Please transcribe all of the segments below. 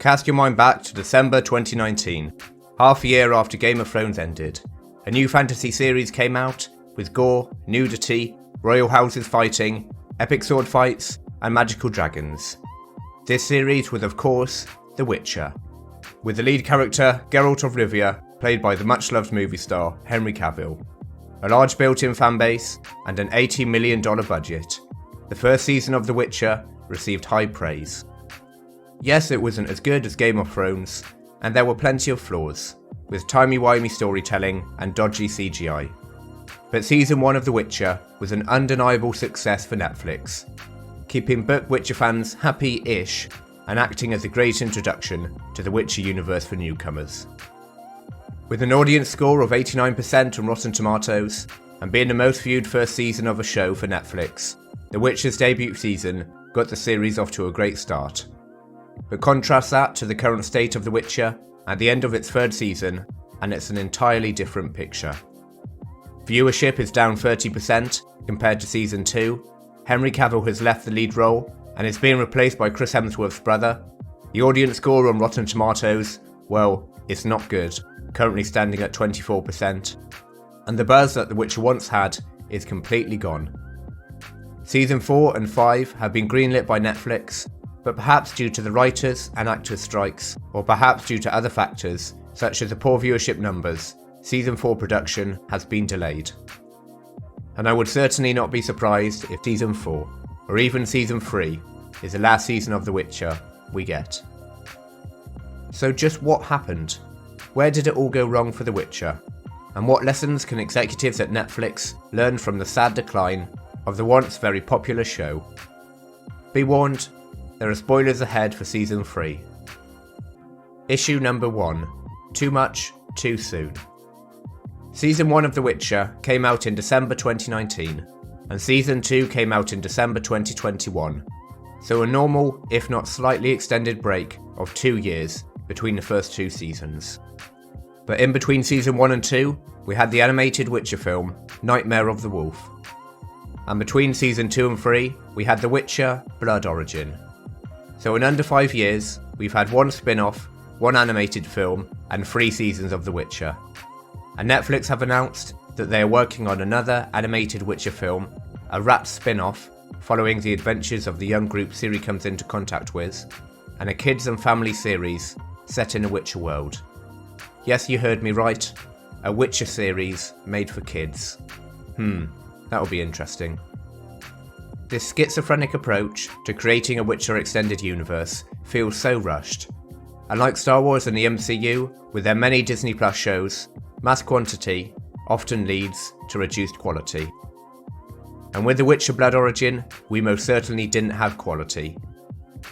Cast your mind back to December 2019, half a year after Game of Thrones ended. A new fantasy series came out with gore, nudity, royal houses fighting, epic sword fights, and magical dragons. This series was of course The Witcher, with the lead character Geralt of Rivia played by the much loved movie star Henry Cavill. A large built-in fanbase and an $80 million budget, the first season of The Witcher received high praise. Yes, it wasn't as good as Game of Thrones, and there were plenty of flaws, with timey-wimey storytelling and dodgy CGI. But Season 1 of The Witcher was an undeniable success for Netflix, keeping book Witcher fans happy-ish and acting as a great introduction to the Witcher universe for newcomers. With an audience score of 89% on Rotten Tomatoes, and being the most viewed first season of a show for Netflix, The Witcher's debut season got the series off to a great start. But contrast that to the current state of The Witcher at the end of its third season, and it's an entirely different picture. Viewership is down 30% compared to Season 2, Henry Cavill has left the lead role and is being replaced by Chris Hemsworth's brother. The audience score on Rotten Tomatoes, well, it's not good, currently standing at 24%. And the buzz that The Witcher once had is completely gone. Season 4 and 5 have been greenlit by Netflix, but perhaps due to the writers and actors strikes, or perhaps due to other factors, such as the poor viewership numbers, Season 4 production has been delayed. And I would certainly not be surprised if Season 4, or even Season 3, is the last season of The Witcher we get. So just what happened? Where did it all go wrong for The Witcher? And what lessons can executives at Netflix learn from the sad decline of the once very popular show? Be warned, there are spoilers ahead for Season 3. Issue number 1. Too much, too soon. Season 1 of The Witcher came out in December 2019, and Season 2 came out in December 2021, so a normal, if not slightly extended break of 2 years between the first two seasons. But in between Season 1 and 2, we had the animated Witcher film, Nightmare of the Wolf. And between Season 2 and 3, we had The Witcher Blood Origin. So in under 5 years, we've had one spin-off, one animated film, and 3 seasons of The Witcher. And Netflix have announced that they are working on another animated Witcher film, a wrapped spin-off, following the adventures of the young group Ciri comes into contact with, and a kids and family series set in a Witcher world. Yes, you heard me right, a Witcher series made for kids. That'll be interesting. This schizophrenic approach to creating a Witcher extended universe feels so rushed. And like Star Wars and the MCU, with their many Disney Plus shows, mass quantity often leads to reduced quality. And with The Witcher Blood Origin, we most certainly didn't have quality.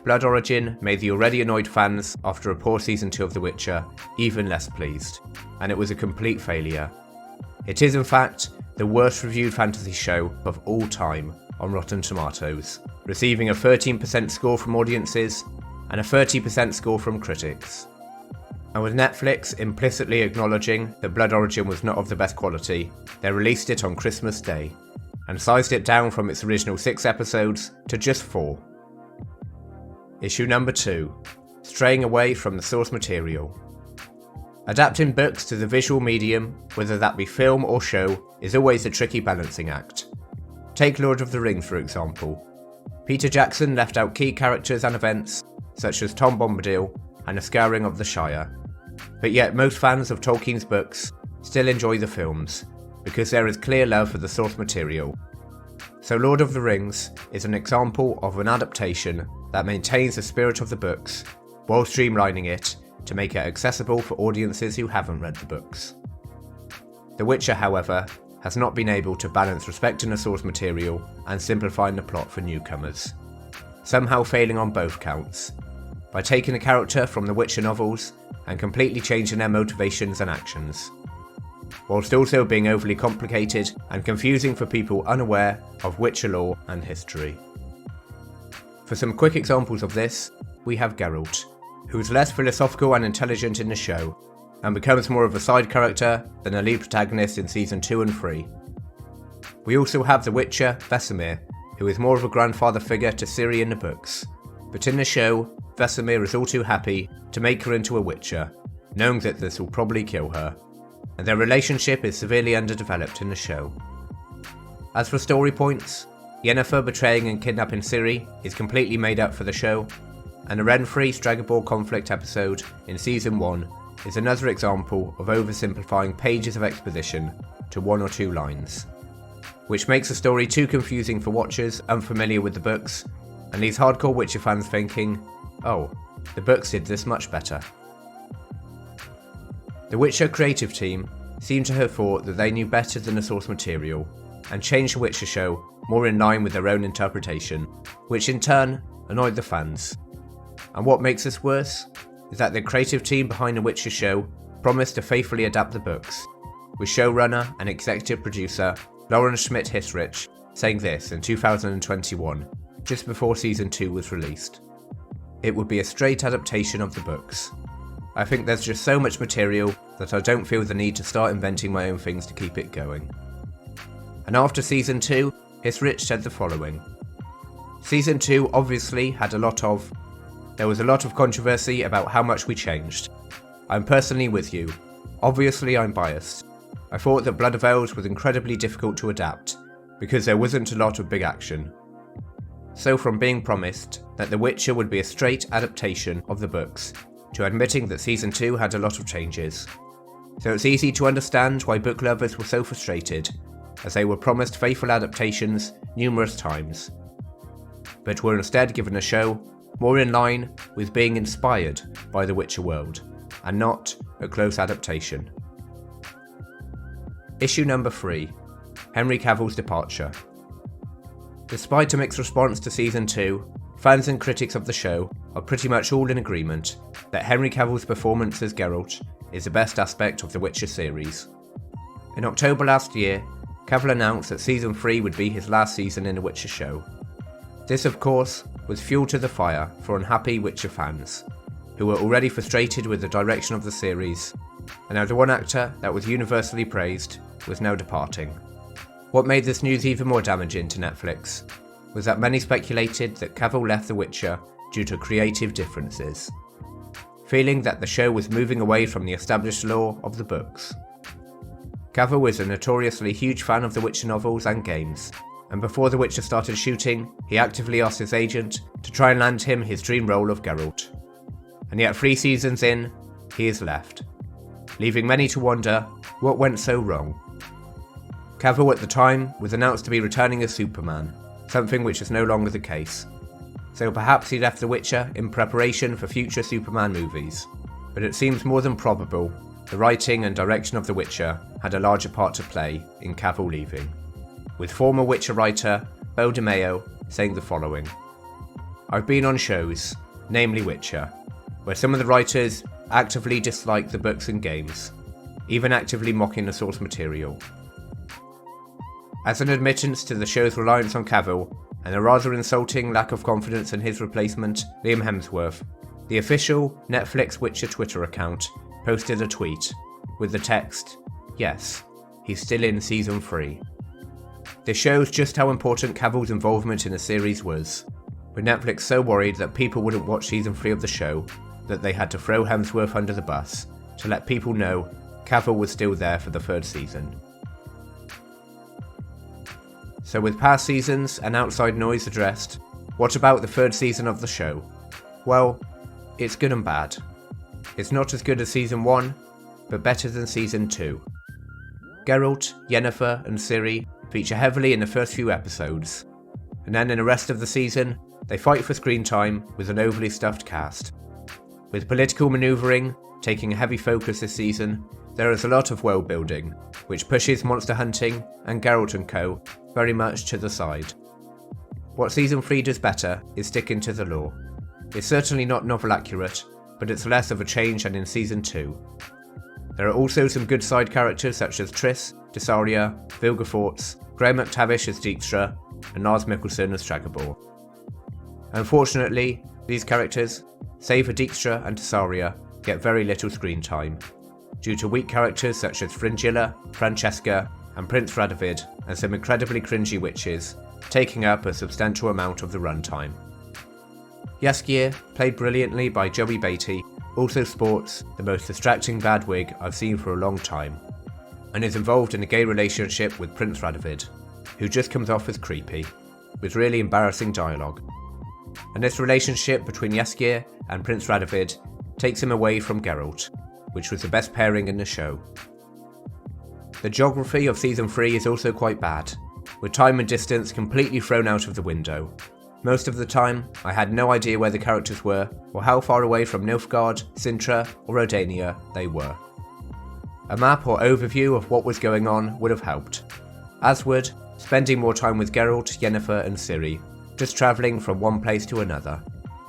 Blood Origin made the already annoyed fans after a poor Season 2 of The Witcher even less pleased, and it was a complete failure. It is in fact the worst reviewed fantasy show of all time on Rotten Tomatoes, receiving a 13% score from audiences and a 30% score from critics. And with Netflix implicitly acknowledging that Blood Origin was not of the best quality, they released it on Christmas Day, and sized it down from its original 6 episodes to just 4. Issue number 2. Straying away from the source material. Adapting books to the visual medium, whether that be film or show, is always a tricky balancing act. Take Lord of the Rings for example. Peter Jackson left out key characters and events, such as Tom Bombadil and the Scouring of the Shire. But yet most fans of Tolkien's books still enjoy the films, because there is clear love for the source material. So Lord of the Rings is an example of an adaptation that maintains the spirit of the books, while streamlining it to make it accessible for audiences who haven't read the books. The Witcher, however, has not been able to balance respecting the source material and simplifying the plot for newcomers, somehow failing on both counts, by taking a character from the Witcher novels and completely changing their motivations and actions, whilst also being overly complicated and confusing for people unaware of Witcher lore and history. For some quick examples of this, we have Geralt, who is less philosophical and intelligent in the show, and becomes more of a side character than a lead protagonist in Season 2 and 3. We also have the Witcher, Vesemir, who is more of a grandfather figure to Ciri in the books, But in the show, Vesemir is all too happy to make her into a witcher, knowing that this will probably kill her, and their relationship is severely underdeveloped in the show. As for story points, Yennefer betraying and kidnapping Ciri is completely made up for the show, and the Renfri Stragobor conflict episode in Season 1 is another example of oversimplifying pages of exposition to 1 or 2 lines, which makes the story too confusing for watchers unfamiliar with the books, and leaves hardcore Witcher fans thinking, oh, the books did this much better. The Witcher creative team seem to have thought that they knew better than the source material, and changed the Witcher show more in line with their own interpretation, which in turn annoyed the fans. And what makes this worse is that the creative team behind the Witcher show promised to faithfully adapt the books, with showrunner and executive producer Lauren Schmidt-Hissrich saying this in 2021, just before Season 2 was released. It would be a straight adaptation of the books. I think there's just so much material that I don't feel the need to start inventing my own things to keep it going. And after Season 2, Hissrich said the following. Season 2 obviously had there was a lot of controversy about how much we changed. I'm personally with you. Obviously I'm biased. I thought that Blood of Elves was incredibly difficult to adapt, because there wasn't a lot of big action. So from being promised that The Witcher would be a straight adaptation of the books, to admitting that Season 2 had a lot of changes. So it's easy to understand why book lovers were so frustrated, as they were promised faithful adaptations numerous times, but were instead given a show more in line with being inspired by the Witcher world, and not a close adaptation. Issue number 3, Henry Cavill's departure. Despite a mixed response to Season 2, fans and critics of the show are pretty much all in agreement that Henry Cavill's performance as Geralt is the best aspect of the Witcher series. In October last year, Cavill announced that Season 3 would be his last season in the Witcher show. This of course was fuel to the fire for unhappy Witcher fans, who were already frustrated with the direction of the series, and now the one actor that was universally praised was now departing. What made this news even more damaging to Netflix was that many speculated that Cavill left The Witcher due to creative differences, feeling that the show was moving away from the established lore of the books. Cavill was a notoriously huge fan of the Witcher novels and games, and before The Witcher started shooting, he actively asked his agent to try and land him his dream role of Geralt. And yet 3 seasons in, he is left, leaving many to wonder what went so wrong. Cavill at the time was announced to be returning as Superman, something which is no longer the case. So perhaps he left The Witcher in preparation for future Superman movies, but it seems more than probable the writing and direction of The Witcher had a larger part to play in Cavill leaving, with former Witcher writer Beau DeMayo saying the following. I've been on shows, namely Witcher, where some of the writers actively dislike the books and games, even actively mocking the source material. As an admittance to the show's reliance on Cavill, and a rather insulting lack of confidence in his replacement, Liam Hemsworth, the official Netflix Witcher Twitter account posted a tweet with the text, "Yes, he's still in Season 3. This shows just how important Cavill's involvement in the series was, with Netflix so worried that people wouldn't watch Season 3 of the show that they had to throw Hemsworth under the bus to let people know Cavill was still there for the 3rd season. So with past seasons and outside noise addressed, what about the 3rd season of the show? Well, it's good and bad. It's not as good as Season 1, but better than Season 2. Geralt, Yennefer and Ciri feature heavily in the first few episodes, and then in the rest of the season, they fight for screen time with an overly stuffed cast. With political manoeuvring taking a heavy focus this season, there is a lot of world building, which pushes monster hunting and Geralt and co very much to the side. What Season 3 does better is sticking to the lore. It's certainly not novel accurate, but it's less of a change than in Season 2. There are also some good side characters such as Triss, Desaria, Vilgefortz, Graham McTavish as Dijkstra, and Lars Mikkelsen as Stragobor. Unfortunately, these characters, save for Dijkstra and Desaria, get very little screen time, due to weak characters such as Fringilla, Francesca, and Prince Radovid, and some incredibly cringy witches, taking up a substantial amount of the runtime. Jaskier, played brilliantly by Joey Beatty, also sports the most distracting bad wig I've seen for a long time, and is involved in a gay relationship with Prince Radovid, who just comes off as creepy, with really embarrassing dialogue. And this relationship between Jaskier and Prince Radovid takes him away from Geralt, which was the best pairing in the show. The geography of Season 3 is also quite bad, with time and distance completely thrown out of the window. Most of the time, I had no idea where the characters were, or how far away from Nilfgaard, Sintra, or Rodania they were. A map or overview of what was going on would have helped, as would spending more time with Geralt, Yennefer and Ciri, just travelling from one place to another,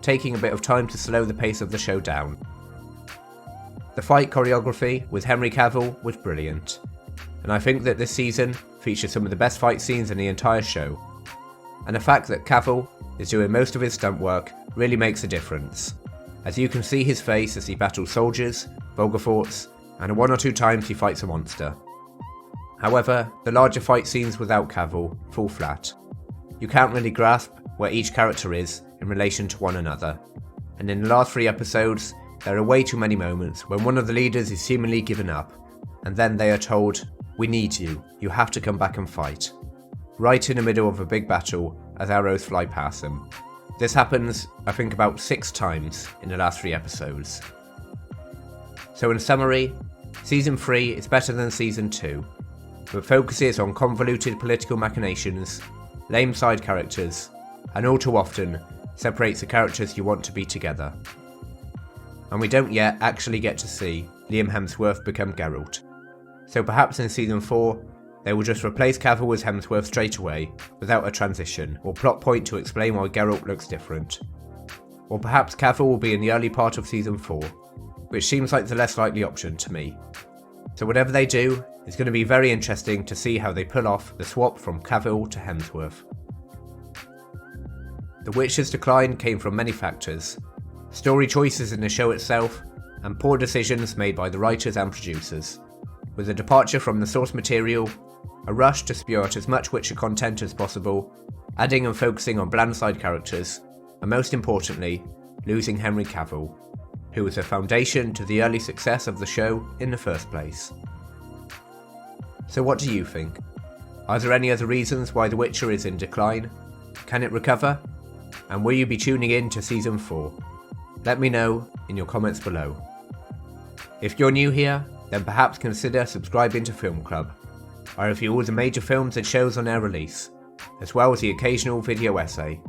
taking a bit of time to slow the pace of the show down. The fight choreography with Henry Cavill was brilliant, and I think that this season features some of the best fight scenes in the entire show. And the fact that Cavill is doing most of his stunt work really makes a difference, as you can see his face as he battles soldiers, Volgeforts, and one or two times he fights a monster. However, the larger fight scenes without Cavill fall flat. You can't really grasp where each character is in relation to one another, and in the last 3 episodes there are way too many moments when one of the leaders is seemingly given up, and then they are told, "We need you, you have to come back and fight," right in the middle of a big battle as arrows fly past them. This happens, I think, about 6 times in the last 3 episodes. So in summary, Season 3 is better than Season 2, but focuses on convoluted political machinations, lame side characters, and all too often separates the characters you want to be together. And we don't yet actually get to see Liam Hemsworth become Geralt, so perhaps in Season 4 they will just replace Cavill as Hemsworth straight away without a transition or plot point to explain why Geralt looks different. Or perhaps Cavill will be in the early part of Season 4, which seems like the less likely option to me. So whatever they do, it's going to be very interesting to see how they pull off the swap from Cavill to Hemsworth. The Witcher's decline came from many factors: story choices in the show itself, and poor decisions made by the writers and producers, with a departure from the source material, a rush to spew out as much Witcher content as possible, adding and focusing on bland side characters, and most importantly, losing Henry Cavill, who was the foundation to the early success of the show in the first place. So what do you think? Are there any other reasons why The Witcher is in decline? Can it recover? And will you be tuning in to Season 4? Let me know in your comments below. If you're new here, then perhaps consider subscribing to Film Club. I review all the major films and shows on their release, as well as the occasional video essay.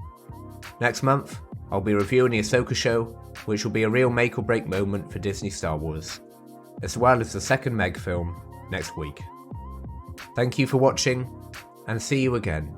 Next month, I'll be reviewing the Ahsoka show, which will be a real make or break moment for Disney Star Wars, as well as the second Meg film next week. Thank you for watching, and see you again.